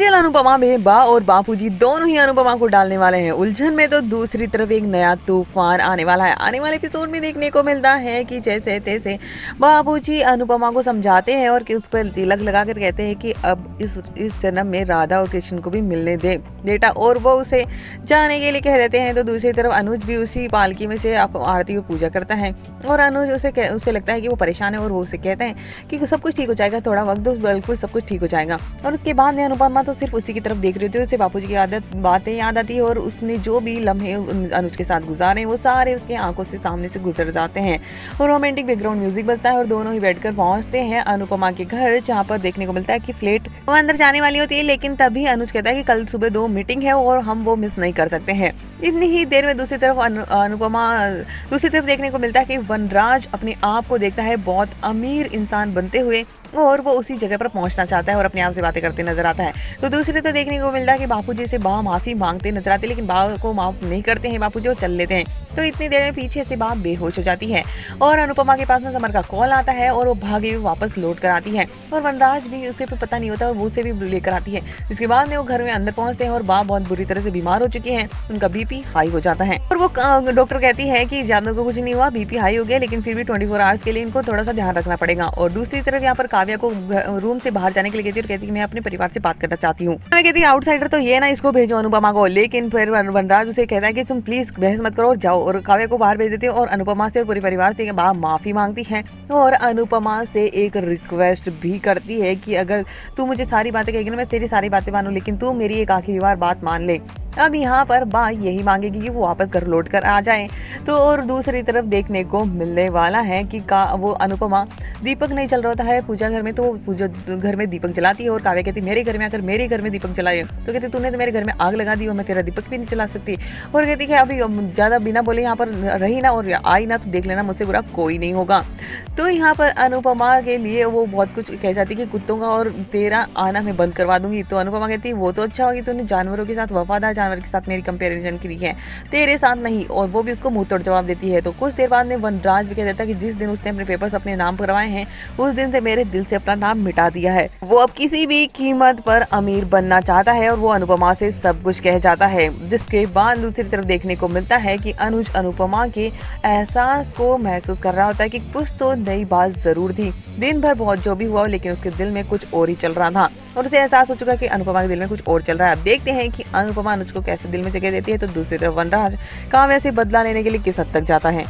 Serial Anupama में बा और बापूजी दोनों ही अनुपमा को डालने वाले हैं उलझन में, तो दूसरी तरफ एक नया तूफान आने वाला है। आने वाले एपिसोड में देखने को मिलता है कि जैसे तैसे बापूजी अनुपमा को समझाते हैं और कि उस पर तिलक लगा कर कहते हैं कि अब इस जन्म में राधा और कृष्ण को भी मिलने दे बेटा, और वो उसे जाने के लिए कह देते हैं। तो दूसरी तरफ अनुज भी उसी पालकी में से आरती को पूजा करता है और अनुज उसे लगता है कि वो परेशान है और वो उसे कहते हैं कि सब कुछ ठीक हो जाएगा, थोड़ा वक्त दो, बिल्कुल सब कुछ ठीक हो जाएगा। और उसके बाद में अनुपमा तो सिर्फ उसी की तरफ देख रही होती है, उसे बापूजी की बातें याद आती है और उसने जो भी लम्हे अनुज के साथ गुजारे हैं वो सारे उसके आंखों से सामने से गुजर जाते हैं। और रोमांटिक बैकग्राउंड म्यूजिक बजता है और दोनों ही बैठकर पहुंचते हैं अनुपमा के घर, जहाँ पर देखने को मिलता है कि फ्लैट वो अंदर जाने वाली होती है, लेकिन तभी अनुज कहता है कि कल सुबह 2 मीटिंग है और हम वो मिस नहीं कर सकते हैं। इतनी ही देर में दूसरी तरफ देखने को मिलता है कि वनराज अपने आप को देखता है बहुत अमीर इंसान बनते हुए और वो उसी जगह पर पहुंचना चाहता है और अपने आप से बातें करते नजर आता है। तो दूसरे तो देखने को मिलता है कि बापूजी से बा माफी मांगते नजर आते, लेकिन बा को माफ नहीं करते हैं बापूजी और चल लेते हैं। तो इतनी देर में पीछे से बा बेहोश हो जाती है और अनुपमा के पास में समर का कॉल आता है और वो भागे हुए वापस लौट कर आती है और वनराज भी उसे पे पता नहीं होता और वो उसे भी लेकर आती है। इसके बाद में वो घर में अंदर पहुंचते हैं और बा बहुत बुरी तरह से बीमार हो चुकी है, उनका बीपी हाई हो जाता है और वो डॉक्टर कहती है कि जानवर को कुछ नहीं हुआ, बीपी हाई हो गया, लेकिन फिर भी 24 आवर्स के लिए इनको थोड़ा सा ध्यान रखना पड़ेगा। और दूसरी तरफ यहाँ पर काव्या को रूम से बाहर जाने के लिए कहती है और कहती है मैं अपने परिवार से बात करना चाहती हूँ। मैं कहती है आउटसाइडर तो ये ना, इसको भेजो अनुपमा को, लेकिन फिर वनराज उसे कहता है कि तुम प्लीज बहस मत करो और जाओ, और काव्या को बाहर भेज देती है और अनुपमा से पूरे परिवार से माफी मांगती है और अनुपमा से एक रिक्वेस्ट भी करती है कि अगर तू मुझे सारी बातें कहेगी ना मैं तेरी सारी बातें मानूं, लेकिन तू मेरी एक आखिरी बार बात मान ले। अब यहाँ पर बा यही मांगेगी कि वो वापस घर लौट कर आ जाए। तो और दूसरी तरफ देखने को मिलने वाला है कि वो अनुपमा दीपक नहीं चल रहा होता है पूजा घर में, तो पूजा घर में दीपक जलाती है और काव्या कहती मेरे घर में आकर मेरे घर में दीपक जलाए, तो कहती तूने तो मेरे घर में आग लगा दी और मैं तेरा दीपक भी नहीं चला सकती। और कहती है अभी ज़्यादा बिना बोले यहाँ पर रही ना और आई ना तो देख लेना मुझसे बुरा कोई नहीं होगा। तो यहाँ पर अनुपमा के लिए वो बहुत कुछ कह जाती कि कुत्तों का और तेरा आना मैं बंद करवा दूंगी। तो अनुपमा कहती है वो तो अच्छा होगी, तूने जानवरों के साथ वफादार जानवर के साथ मेरी कंपैरिजन की है, तेरे साथ नहीं, और वो भी उसको मुंह तोड़ जवाब देती है। तो कुछ देर बाद में वनराज भी कह देता है कि जिस दिन उसने अपने पेपर्स अपने नाम करवाए हैं उस दिन से मेरे दिल से अपना नाम मिटा दिया है। वो अब किसी भी कीमत पर अमीर बनना चाहता है और वो अनुपमा से सब कुछ कह जाता है। जिसके बाद दूसरी तरफ देखने को मिलता है कि अनुज अनुपमा के एहसास को महसूस कर रहा होता है कि कुछ तो नई बात जरूर थी। दिन भर बहुत जो भी हुआ लेकिन उसके दिल में कुछ और ही चल रहा था और उसे एहसास हो चुका कि अनुपमा के दिल में कुछ और चल रहा है। अब देखते हैं कि अनुपमा अनुज को कैसे दिल में जगह देती है। तो दूसरी तरफ वनराज काव्या से बदला लेने के लिए किस हद तक जाता है।